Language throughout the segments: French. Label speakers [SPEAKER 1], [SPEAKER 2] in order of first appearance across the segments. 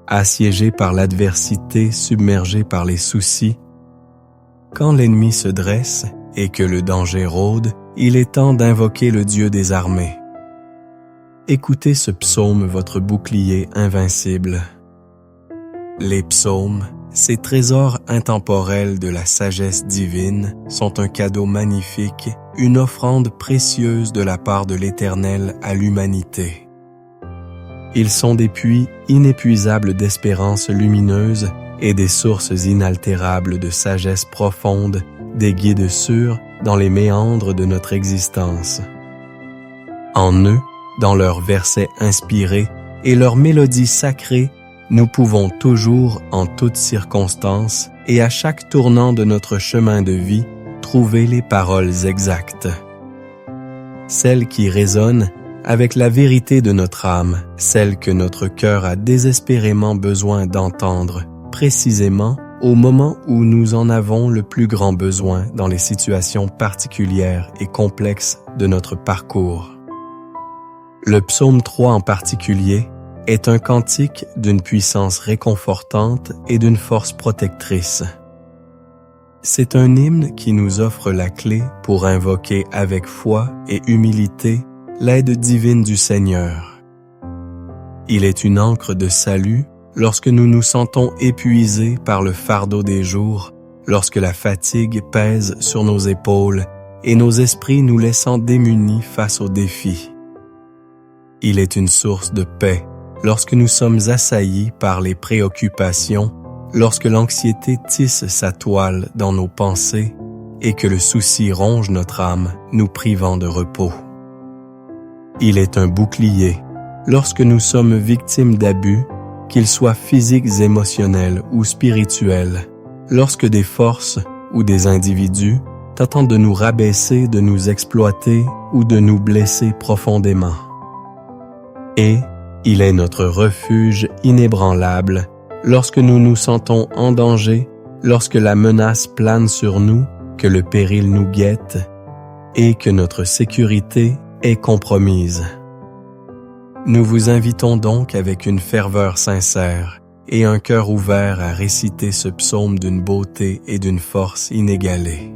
[SPEAKER 1] Assiégé par l'adversité, submergé par les soucis, quand l'ennemi se dresse et que le danger rôde, il est temps d'invoquer le Dieu des armées. Écoutez ce psaume, votre bouclier invincible. Les psaumes, ces trésors intemporels de la sagesse divine, sont un cadeau magnifique, une offrande précieuse de la part de l'Éternel à l'humanité. Ils sont des puits inépuisables d'espérance lumineuse et des sources inaltérables de sagesse profonde, des guides sûrs dans les méandres de notre existence. En eux, dans leurs versets inspirés et leurs mélodies sacrées, nous pouvons toujours, en toutes circonstances et à chaque tournant de notre chemin de vie, trouver les paroles exactes. Celles qui résonnent avec la vérité de notre âme, celles que notre cœur a désespérément besoin d'entendre, précisément au moment où nous en avons le plus grand besoin dans les situations particulières et complexes de notre parcours. Le psaume 3 en particulier est un cantique d'une puissance réconfortante et d'une force protectrice. C'est un hymne qui nous offre la clé pour invoquer avec foi et humilité l'aide divine du Seigneur. Il est une ancre de salut lorsque nous nous sentons épuisés par le fardeau des jours, lorsque la fatigue pèse sur nos épaules et nos esprits nous laissant démunis face aux défis. Il est une source de paix lorsque nous sommes assaillis par les préoccupations, lorsque l'anxiété tisse sa toile dans nos pensées et que le souci ronge notre âme, nous privant de repos. Il est un bouclier lorsque nous sommes victimes d'abus, qu'ils soient physiques, émotionnels ou spirituels, lorsque des forces ou des individus tentent de nous rabaisser, de nous exploiter ou de nous blesser profondément. Et il est notre refuge inébranlable lorsque nous nous sentons en danger, lorsque la menace plane sur nous, que le péril nous guette et que notre sécurité est compromise. Nous vous invitons donc avec une ferveur sincère et un cœur ouvert à réciter ce psaume d'une beauté et d'une force inégalée.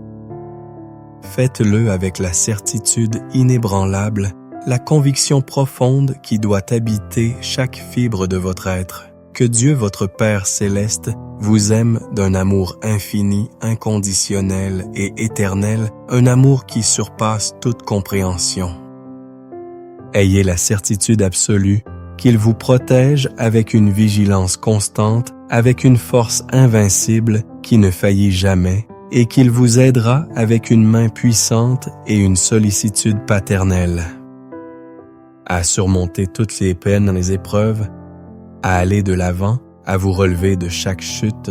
[SPEAKER 1] Faites-le avec la certitude inébranlable, la conviction profonde qui doit habiter chaque fibre de votre être, que Dieu votre Père céleste vous aime d'un amour infini, inconditionnel et éternel, un amour qui surpasse toute compréhension. Ayez la certitude absolue qu'il vous protège avec une vigilance constante, avec une force invincible qui ne faillit jamais, et qu'il vous aidera avec une main puissante et une sollicitude paternelle à surmonter toutes les peines, les épreuves, à aller de l'avant, à vous relever de chaque chute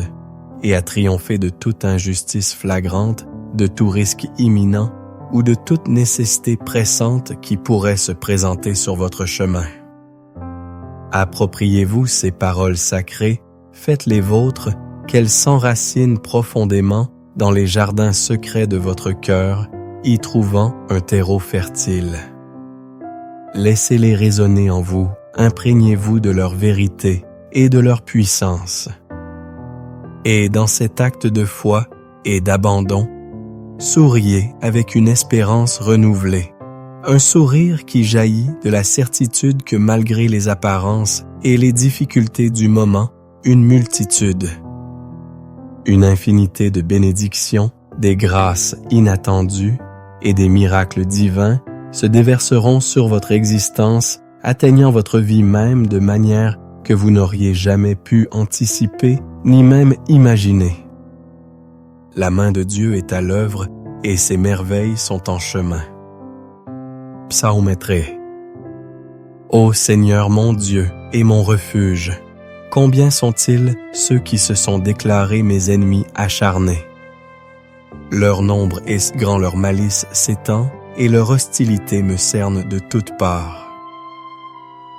[SPEAKER 1] et à triompher de toute injustice flagrante, de tout risque imminent ou de toute nécessité pressante qui pourrait se présenter sur votre chemin. Appropriez-vous ces paroles sacrées, faites-les vôtres, qu'elles s'enracinent profondément dans les jardins secrets de votre cœur, y trouvant un terreau fertile. Laissez-les résonner en vous, imprégnez-vous de leur vérité et de leur puissance. Et dans cet acte de foi et d'abandon, souriez avec une espérance renouvelée, un sourire qui jaillit de la certitude que malgré les apparences et les difficultés du moment, une multitude, une infinité de bénédictions, des grâces inattendues et des miracles divins se déverseront sur votre existence, atteignant votre vie même de manière que vous n'auriez jamais pu anticiper ni même imaginer. La main de Dieu est à l'œuvre et ses merveilles sont en chemin. Psaumétrée. Ô Seigneur mon Dieu et mon refuge, combien sont-ils ceux qui se sont déclarés mes ennemis acharnés? Leur nombre est grand, leur malice s'étend, et leur hostilité me cerne de toutes parts.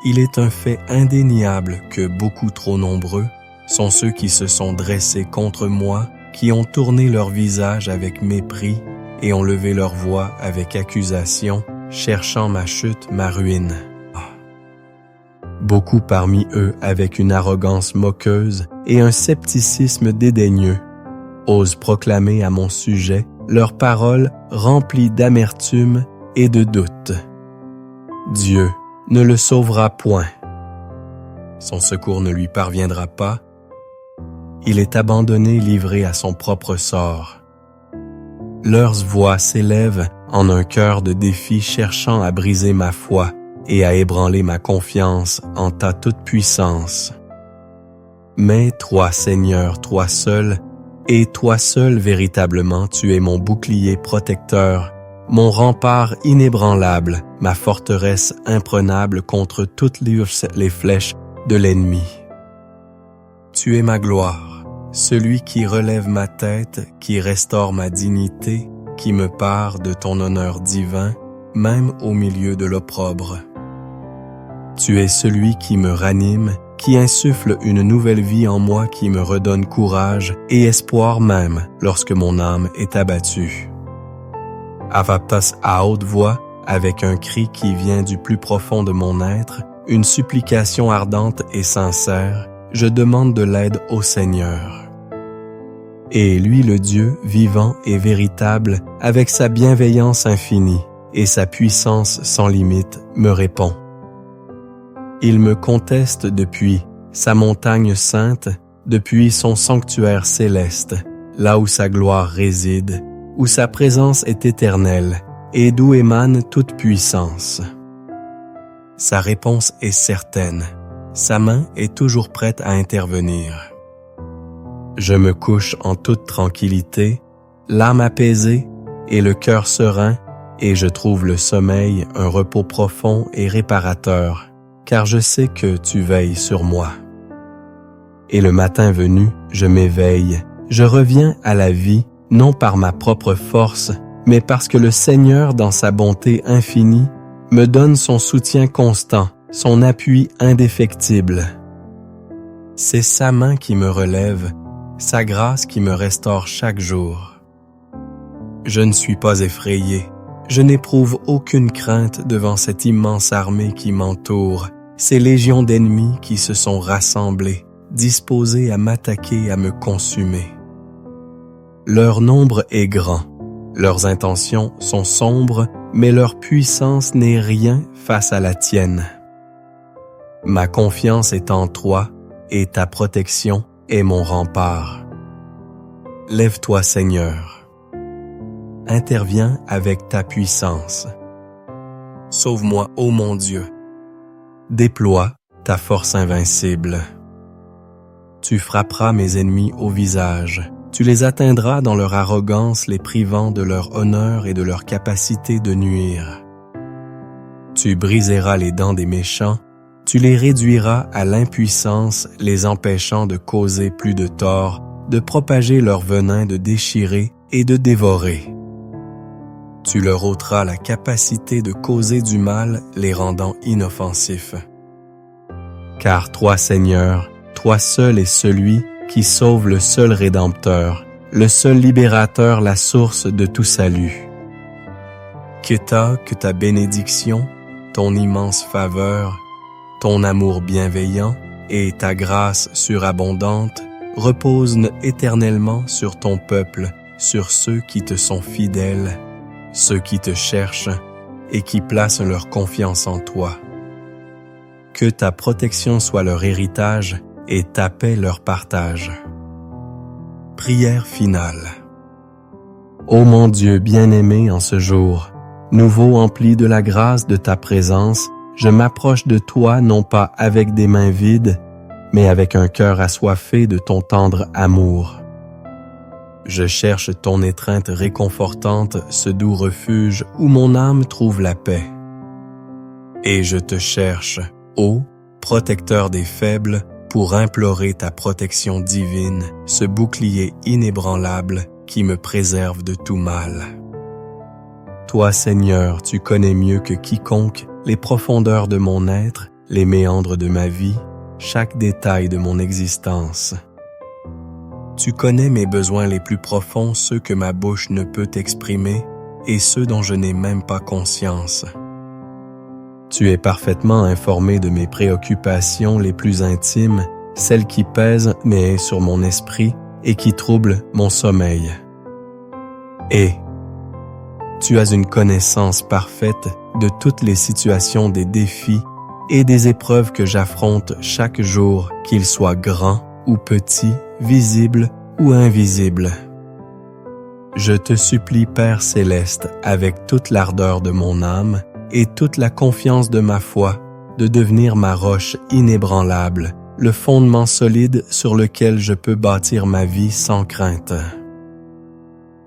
[SPEAKER 1] Il est un fait indéniable que beaucoup trop nombreux sont ceux qui se sont dressés contre moi, qui ont tourné leur visage avec mépris et ont levé leur voix avec accusation, cherchant ma chute, ma ruine. Beaucoup parmi eux, avec une arrogance moqueuse et un scepticisme dédaigneux, osent proclamer à mon sujet leurs paroles remplies d'amertume et de doute. Dieu ne le sauvera point. Son secours ne lui parviendra pas. Il est abandonné, livré à son propre sort. Leurs voix s'élèvent en un chœur de défi cherchant à briser ma foi et à ébranler ma confiance en ta toute-puissance. Mais toi, Seigneur, toi seul, et toi seul véritablement, tu es mon bouclier protecteur, mon rempart inébranlable, ma forteresse imprenable contre toutes les flèches de l'ennemi. Tu es ma gloire, celui qui relève ma tête, qui restaure ma dignité, qui me pare de ton honneur divin, même au milieu de l'opprobre. Tu es celui qui me ranime, qui insuffle une nouvelle vie en moi, qui me redonne courage et espoir même lorsque mon âme est abattue. Avaptas à haute voix, avec un cri qui vient du plus profond de mon être, une supplication ardente et sincère, je demande de l'aide au Seigneur. Et lui, le Dieu vivant et véritable, avec sa bienveillance infinie et sa puissance sans limite, me répond. Il me conteste depuis sa montagne sainte, depuis son sanctuaire céleste, là où sa gloire réside, où sa présence est éternelle et d'où émane toute puissance. Sa réponse est certaine, sa main est toujours prête à intervenir. Je me couche en toute tranquillité, l'âme apaisée et le cœur serein, et je trouve le sommeil un repos profond et réparateur, car je sais que tu veilles sur moi. Et le matin venu, je m'éveille, je reviens à la vie, non par ma propre force, mais parce que le Seigneur, dans sa bonté infinie, me donne son soutien constant, son appui indéfectible. C'est sa main qui me relève, sa grâce qui me restaure chaque jour. Je ne suis pas effrayé, je n'éprouve aucune crainte devant cette immense armée qui m'entoure, ces légions d'ennemis qui se sont rassemblés, disposés à m'attaquer, à me consumer. Leur nombre est grand, leurs intentions sont sombres, mais leur puissance n'est rien face à la tienne. Ma confiance est en toi, et ta protection est mon rempart. Lève-toi, Seigneur. Interviens avec ta puissance. Sauve-moi, ô mon Dieu. Déploie ta force invincible. Tu frapperas mes ennemis au visage. Tu les atteindras dans leur arrogance, les privant de leur honneur et de leur capacité de nuire. Tu briseras les dents des méchants, tu les réduiras à l'impuissance, les empêchant de causer plus de tort, de propager leur venin, de déchirer et de dévorer. Tu leur ôteras la capacité de causer du mal, les rendant inoffensifs. Car toi, Seigneur, toi seul est celui qui sauve, le seul Rédempteur, le seul Libérateur, la source de tout salut. Que ta bénédiction, ton immense faveur, ton amour bienveillant et ta grâce surabondante reposent éternellement sur ton peuple, sur ceux qui te sont fidèles, ceux qui te cherchent et qui placent leur confiance en toi. Que ta protection soit leur héritage et ta paix leur partage. Prière finale. Ô mon Dieu bien-aimé, en ce jour, nouveau empli de la grâce de ta présence, je m'approche de toi non pas avec des mains vides, mais avec un cœur assoiffé de ton tendre amour. Je cherche ton étreinte réconfortante, ce doux refuge où mon âme trouve la paix. Et je te cherche, ô protecteur des faibles, pour implorer ta protection divine, ce bouclier inébranlable qui me préserve de tout mal. Toi, Seigneur, tu connais mieux que quiconque les profondeurs de mon être, les méandres de ma vie, chaque détail de mon existence. Tu connais mes besoins les plus profonds, ceux que ma bouche ne peut exprimer et ceux dont je n'ai même pas conscience. Tu es parfaitement informé de mes préoccupations les plus intimes, celles qui pèsent mais sur mon esprit et qui troublent mon sommeil. Et tu as une connaissance parfaite de toutes les situations des défis et des épreuves que j'affronte chaque jour, qu'ils soient grands ou petits, visibles ou invisibles. Je te supplie, Père céleste, avec toute l'ardeur de mon âme et toute la confiance de ma foi, de devenir ma roche inébranlable, le fondement solide sur lequel je peux bâtir ma vie sans crainte.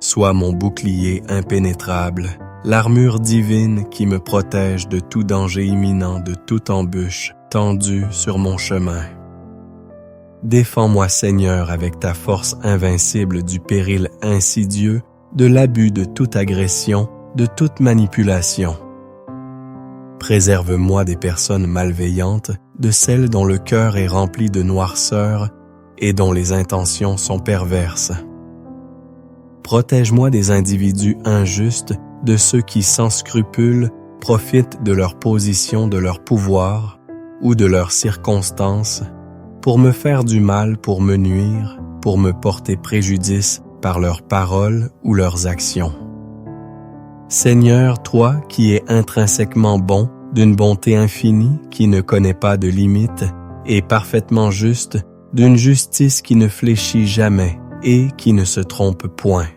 [SPEAKER 1] Sois mon bouclier impénétrable, l'armure divine qui me protège de tout danger imminent, de toute embûche tendue sur mon chemin. Défends-moi, Seigneur, avec ta force invincible du péril insidieux, de l'abus de toute agression, de toute manipulation. Préserve-moi des personnes malveillantes, de celles dont le cœur est rempli de noirceur et dont les intentions sont perverses. Protège-moi des individus injustes, de ceux qui, sans scrupule, profitent de leur position, de leur pouvoir ou de leurs circonstances pour me faire du mal, pour me nuire, pour me porter préjudice par leurs paroles ou leurs actions. Seigneur, toi qui es intrinsèquement bon, d'une bonté infinie, qui ne connaît pas de limites, et parfaitement juste, d'une justice qui ne fléchit jamais et qui ne se trompe point.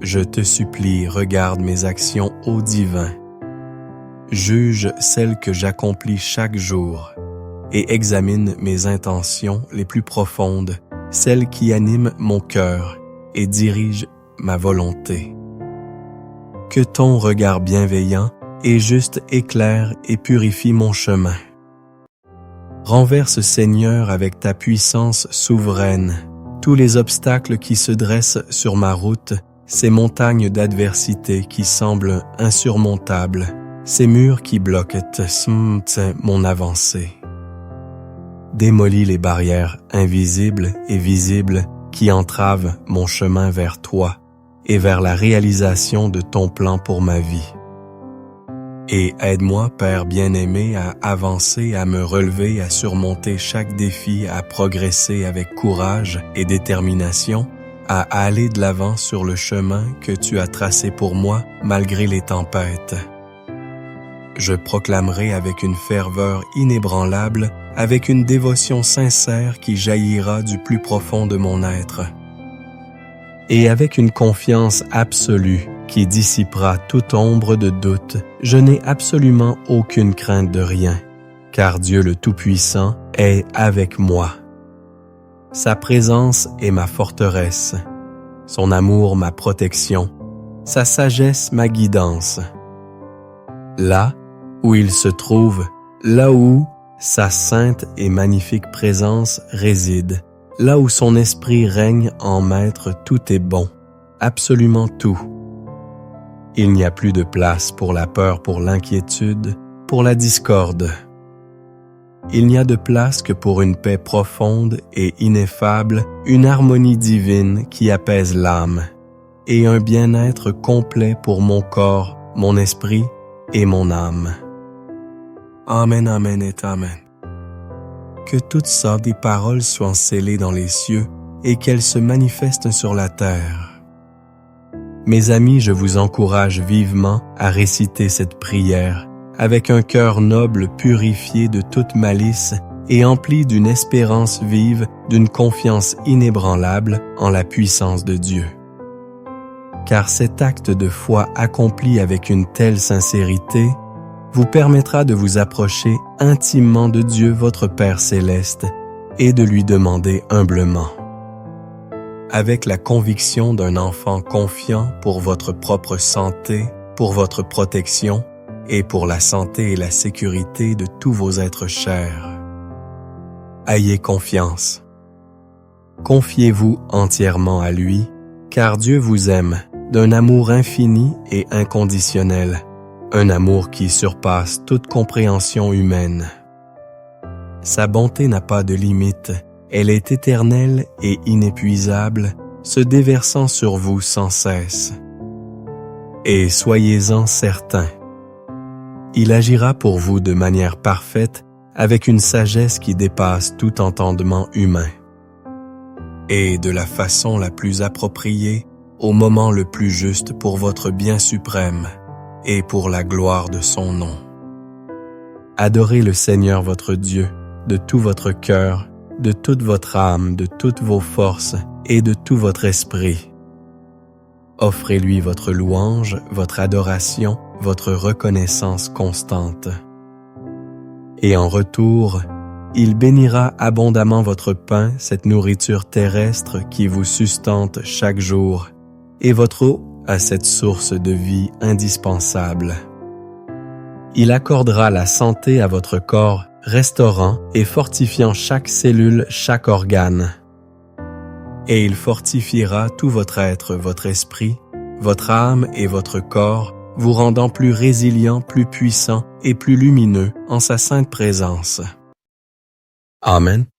[SPEAKER 1] Je te supplie, regarde mes actions, ô divin. Juge celles que j'accomplis chaque jour et examine mes intentions les plus profondes, celles qui animent mon cœur et dirigent ma volonté. Que ton regard bienveillant et juste éclaire et purifie mon chemin. Renverse, Seigneur, avec ta puissance souveraine, tous les obstacles qui se dressent sur ma route, ces montagnes d'adversité qui semblent insurmontables, ces murs qui bloquent mon avancée. Démolis les barrières invisibles et visibles qui entravent mon chemin vers toi et vers la réalisation de ton plan pour ma vie. Et aide-moi, Père bien-aimé, à avancer, à me relever, à surmonter chaque défi, à progresser avec courage et détermination, à aller de l'avant sur le chemin que tu as tracé pour moi malgré les tempêtes. Je proclamerai avec une ferveur inébranlable, avec une dévotion sincère qui jaillira du plus profond de mon être, et avec une confiance absolue qui dissipera toute ombre de doute, je n'ai absolument aucune crainte de rien, car Dieu le Tout-Puissant est avec moi. Sa présence est ma forteresse, son amour ma protection, sa sagesse ma guidance. Là où il se trouve, là où sa sainte et magnifique présence réside, là où son esprit règne en maître, tout est bon, absolument tout. Il n'y a plus de place pour la peur, pour l'inquiétude, pour la discorde. Il n'y a de place que pour une paix profonde et ineffable, une harmonie divine qui apaise l'âme, et un bien-être complet pour mon corps, mon esprit et mon âme. Amen, amen et amen. Que toutes sortes de paroles soient scellées dans les cieux et qu'elles se manifestent sur la terre. Mes amis, je vous encourage vivement à réciter cette prière avec un cœur noble purifié de toute malice et empli d'une espérance vive, d'une confiance inébranlable en la puissance de Dieu. Car cet acte de foi accompli avec une telle sincérité vous permettra de vous approcher intimement de Dieu votre Père céleste et de lui demander humblement. Avec la conviction d'un enfant confiant pour votre propre santé, pour votre protection et pour la santé et la sécurité de tous vos êtres chers. Ayez confiance. Confiez-vous entièrement à lui, car Dieu vous aime d'un amour infini et inconditionnel, un amour qui surpasse toute compréhension humaine. Sa bonté n'a pas de limite, elle est éternelle et inépuisable, se déversant sur vous sans cesse. Et soyez-en certains, Il agira pour vous de manière parfaite, avec une sagesse qui dépasse tout entendement humain. Et de la façon la plus appropriée, au moment le plus juste pour votre bien suprême et pour la gloire de son nom. Adorez le Seigneur votre Dieu de tout votre cœur, de toute votre âme, de toutes vos forces et de tout votre esprit. Offrez-lui votre louange, votre adoration, votre reconnaissance constante. Et en retour, il bénira abondamment votre pain, cette nourriture terrestre qui vous sustente chaque jour, et votre eau à cette source de vie indispensable. Il accordera la santé à votre corps, restaurant et fortifiant chaque cellule, chaque organe. Et il fortifiera tout votre être, votre esprit, votre âme et votre corps, vous rendant plus résilient, plus puissant et plus lumineux en sa sainte présence. Amen.